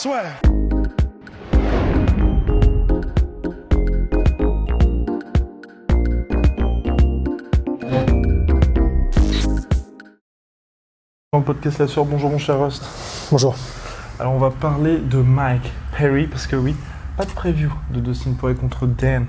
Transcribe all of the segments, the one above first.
swear. Dans le podcast La Sueur, bonjour mon cher Rust. Bonjour. Alors on va parler de Mike Perry, parce que oui, pas de preview de Dustin Poirier contre Dan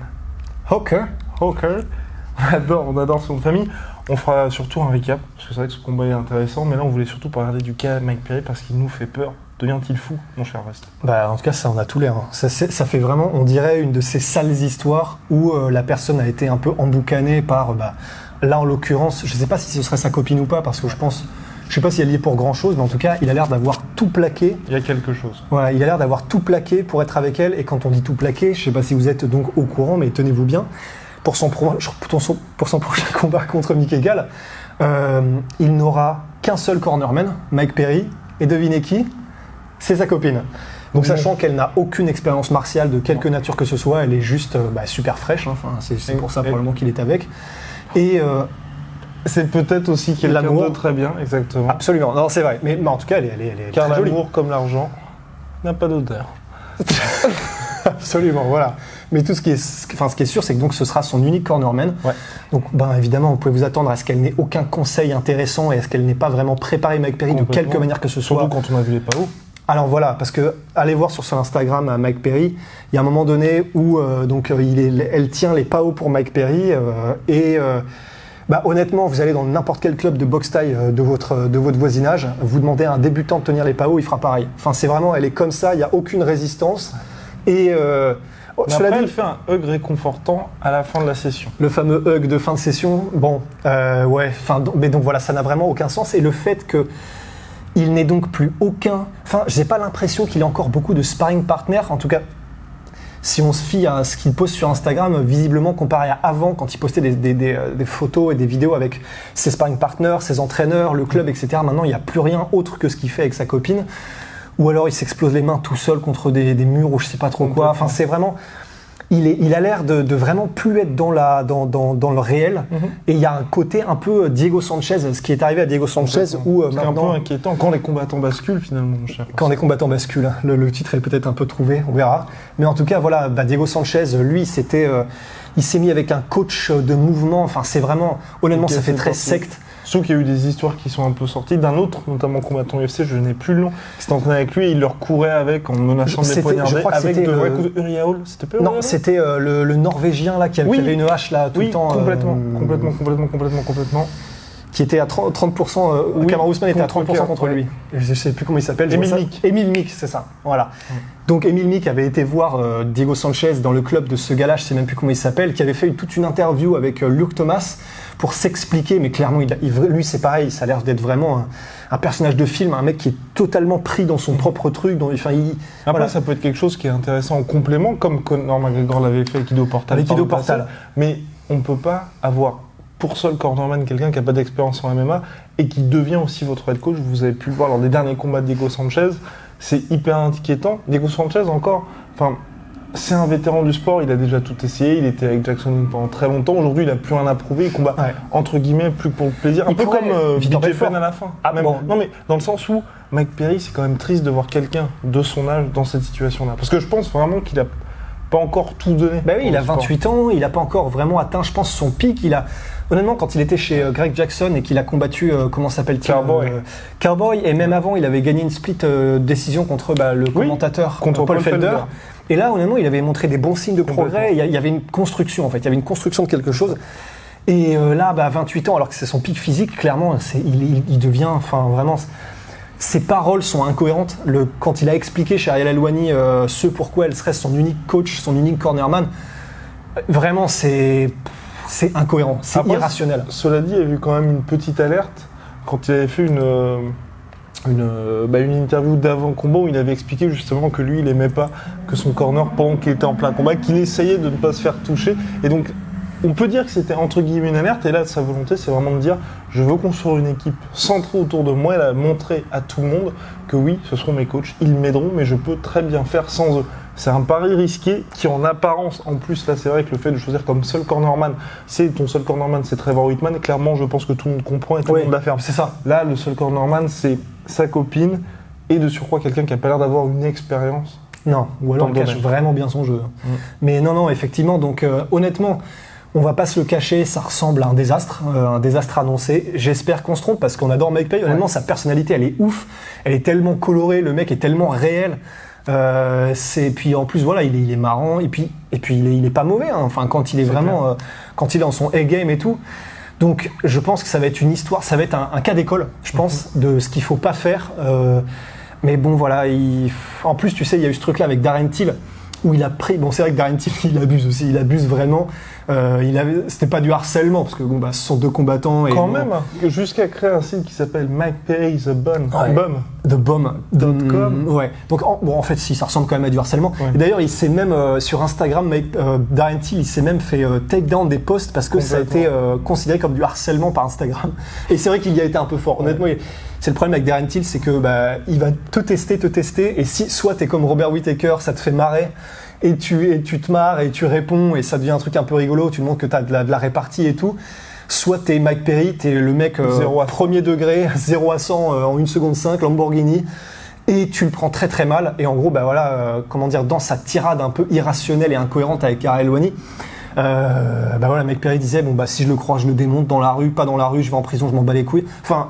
Hooker. On adore son nom de famille. On fera surtout un recap, parce que c'est vrai que ce combat est intéressant, mais là on voulait surtout parler du cas Mike Perry parce qu'il nous fait peur. Devient-il fou, mon cher Rust? En tout cas, ça en a tout l'air. Hein. Ça fait vraiment, on dirait, une de ces sales histoires où la personne a été un peu emboucanée par, là en l'occurrence, je sais pas si ce serait sa copine ou pas, parce que je sais pas si elle y est pour grand chose, mais en tout cas, il a l'air d'avoir tout plaqué. Il y a quelque chose. Voilà, il a l'air d'avoir tout plaqué pour être avec elle, et quand on dit tout plaqué, je sais pas si vous êtes donc au courant, mais tenez-vous bien, pour son prochain combat contre Mickey Gall, il n'aura qu'un seul cornerman, Mike Perry, et devinez qui? C'est sa copine. Donc sachant qu'elle n'a aucune expérience martiale de quelque nature que ce soit, elle est juste super fraîche, hein. Enfin, c'est pour ça probablement qu'il est avec. Et c'est peut-être aussi quelqu'un de très bien, exactement. Absolument, non c'est vrai, mais en tout cas elle est car très jolie. L'amour comme l'argent n'a pas d'odeur. Absolument, voilà. Mais ce qui est sûr, c'est que donc ce sera son unique cornerman. Ouais. Donc, évidemment, vous pouvez vous attendre à ce qu'elle n'ait aucun conseil intéressant et à ce qu'elle n'ait pas vraiment préparé Mike Perry de quelque manière que ce soit. Surtout quand on a vu les PAO. Alors voilà, parce que allez voir sur son Instagram à Mike Perry, il y a un moment donné où elle tient les PAO pour Mike Perry honnêtement, vous allez dans n'importe quel club de boxe thaï de votre voisinage, vous demandez à un débutant de tenir les PAO, il fera pareil. Enfin, c'est vraiment, elle est comme ça, il n'y a aucune résistance. Et elle fait un hug réconfortant à la fin de la session. Le fameux hug de fin de session, mais donc voilà, ça n'a vraiment aucun sens. Et le fait que il n'ait donc plus aucun... Enfin, j'ai pas l'impression qu'il ait encore beaucoup de sparring partners, en tout cas... Si on se fie à ce qu'il poste sur Instagram, visiblement comparé à avant, quand il postait des photos et des vidéos avec ses sparring partners, ses entraîneurs, le club, etc. Maintenant, il n'y a plus rien autre que ce qu'il fait avec sa copine. Ou alors, il s'explose les mains tout seul contre des murs ou je sais pas trop quoi. Enfin, c'est vraiment... Il a l'air de vraiment plus être dans le réel. Et il y a un côté un peu Diego Sanchez, ce qui est arrivé à Diego Sanchez, où c'est un peu inquiétant quand les combattants basculent finalement, mon cher. Quand les combattants basculent, le titre est peut-être un peu trouvé, on verra. Mais en tout cas, voilà, Diego Sanchez, lui, il s'est mis avec un coach de mouvement. Enfin, c'est vraiment, honnêtement, ça fait très secte. Surtout qu'il y a eu des histoires qui sont un peu sorties d'un autre, notamment combattant UFC, je n'ai plus le nom, qui s'était entraîné avec lui et il leur courait avec en menaçant de les poignarder avec de vrais coups de Uriah Hall. C'était pas Uriah Hall ? Non, c'était le Norvégien là qui avait une hache là tout le temps. Complètement. Qui était à 30%, Kamaru Usman était à 30% contre lui. Je ne sais plus comment il s'appelle. Emile Mick, c'est ça. Voilà. Donc Emile Mick avait été voir Diego Sanchez dans le club de ce gars-là, je ne sais même plus comment il s'appelle, qui avait fait toute une interview avec Luke Thomas pour s'expliquer, mais clairement, lui c'est pareil, ça a l'air d'être vraiment un personnage de film, un mec qui est totalement pris dans son propre truc. Après, ça peut être quelque chose qui est intéressant en complément, comme Conor McGregor l'avait fait avec Ido Portal. Mais on ne peut pas avoir pour seul cornerman quelqu'un qui n'a pas d'expérience en MMA et qui devient aussi votre head coach. Vous avez pu le voir lors des derniers combats de Diego Sanchez, c'est hyper inquiétant. Diego Sanchez c'est un vétéran du sport, il a déjà tout essayé, il était avec Jackson pendant très longtemps, aujourd'hui il n'a plus rien à prouver, il combat entre guillemets plus pour le plaisir, un peu comme BJ Penn à la fin. Non mais dans le sens où Mike Perry, c'est quand même triste de voir quelqu'un de son âge dans cette situation-là, parce que je pense vraiment qu'il a pas encore tout donné. Il a 28 ans, il n'a pas encore vraiment atteint, je pense, son pic. Honnêtement, quand il était chez Greg Jackson et qu'il a combattu, comment s'appelle-t-il ? Cowboy, et même avant, il avait gagné une split décision contre le commentateur, contre Paul Felder. Et là, honnêtement, il avait montré des bons signes de progrès. Il y avait une construction, en fait. Il y avait une construction de quelque chose. Et là, à 28 ans, alors que c'est son pic physique, clairement, il devient, vraiment... Ses paroles sont incohérentes. Quand il a expliqué chez Ariel Helwani ce pourquoi elle serait son unique coach, son unique cornerman, vraiment c'est incohérent, c'est irrationnel. Cela dit, il y a eu quand même une petite alerte quand il avait fait une interview d'avant combat où il avait expliqué justement que lui il aimait pas que son corner, pendant qu'il était en plein combat, qu'il essayait de ne pas se faire toucher, et donc on peut dire que c'était entre guillemets une alerte, et là sa volonté c'est vraiment de dire je veux construire une équipe centrée autour de moi. Elle a montré à tout le monde que oui, ce seront mes coachs, ils m'aideront, mais je peux très bien faire sans eux. C'est un pari risqué qui en apparence, en plus là c'est vrai que le fait de choisir comme seul cornerman, ton seul cornerman c'est Trevor Whitman, clairement je pense que tout le monde comprend et tout le monde l'affirme. C'est ça. Là le seul cornerman c'est sa copine et de surcroît quelqu'un qui a pas l'air d'avoir une expérience. Non, ou alors il cache vraiment bien son jeu. Mais non, effectivement, donc honnêtement, on va pas se le cacher, ça ressemble à un désastre annoncé. J'espère qu'on se trompe parce qu'on adore Mike Perry. Honnêtement, sa personnalité, elle est ouf, elle est tellement colorée, le mec est tellement réel. Puis en plus, voilà, il est marrant, et puis il est pas mauvais, hein. Enfin, quand il est vraiment, quand il est dans son A-game et tout. Donc, je pense que ça va être une histoire, ça va être un cas d'école, je pense, de ce qu'il faut pas faire. Mais bon, voilà, en plus, tu sais, il y a eu ce truc-là avec Darren Till, où il a pris... Bon, c'est vrai que Darren Till, il abuse aussi, il abuse vraiment. C'était pas du harcèlement, parce que bon, ce sont deux combattants. Quand même, jusqu'à créer un site qui s'appelle Mike Perry The Bum. TheBum.com. Ouais. Donc, en fait, si, ça ressemble quand même à du harcèlement. Ouais. Et d'ailleurs, il s'est même, sur Instagram, Darren Till, il s'est même fait take down des posts parce que ça a été considéré comme du harcèlement par Instagram. Et c'est vrai qu'il y a été un peu fort. Honnêtement, c'est le problème avec Darren Till, c'est que il va te tester, et si soit t'es comme Robert Whittaker, ça te fait marrer, et tu te marres et tu réponds et ça devient un truc un peu rigolo, tu te montres que t'as de la répartie et tout, soit t'es Mike Perry, t'es le mec premier degré, 0 à 100 en 1 seconde 5, Lamborghini, et tu le prends très très mal, et en gros dans sa tirade un peu irrationnelle et incohérente avec Ariel Helwani, Mike Perry disait si je le crois, je le démonte dans la rue, pas dans la rue, je vais en prison, je m'en bats les couilles. Enfin,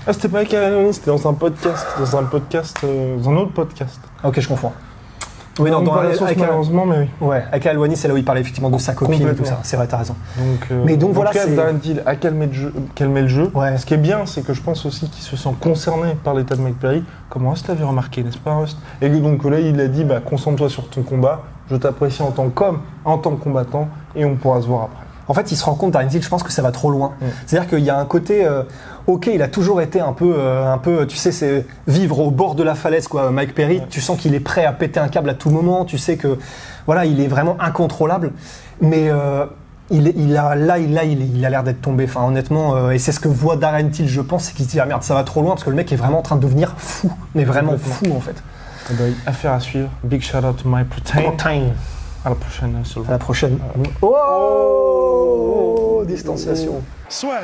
c'était pas avec Ariel Helwani, c'était dans un autre podcast. Ok, je confonds. Oui, malheureusement, mais oui. Ouais, avec Helwani, c'est là où il parlait effectivement de sa copine et tout ça. C'est vrai, t'as raison. Donc voilà, c'est Darren Till a calmé le jeu. Ouais. Ce qui est bien, c'est que je pense aussi qu'il se sent concerné par l'état de Mike Perry. Comme Rust l'avait remarqué, n'est-ce pas, Rust? Et donc là, il a dit concentre-toi sur ton combat. Je t'apprécie en tant que combattant, et on pourra se voir après. En fait, il se rend compte, Darren Till, je pense que ça va trop loin. C'est-à-dire qu'il y a un côté, il a toujours été un peu, tu sais, c'est vivre au bord de la falaise, quoi. Mike Perry, tu sens qu'il est prêt à péter un câble à tout moment. Tu sais que, voilà, il est vraiment incontrôlable. Mais il a l'air d'être tombé. Enfin, honnêtement, et c'est ce que voit Darren Till, je pense, c'est qu'il se dit merde, ça va trop loin parce que le mec est vraiment en train de devenir fou, mais vraiment fou en fait. Affaire à suivre. Big shout out to my protein. À la prochaine. À la prochaine. Oh, distanciation. Soit.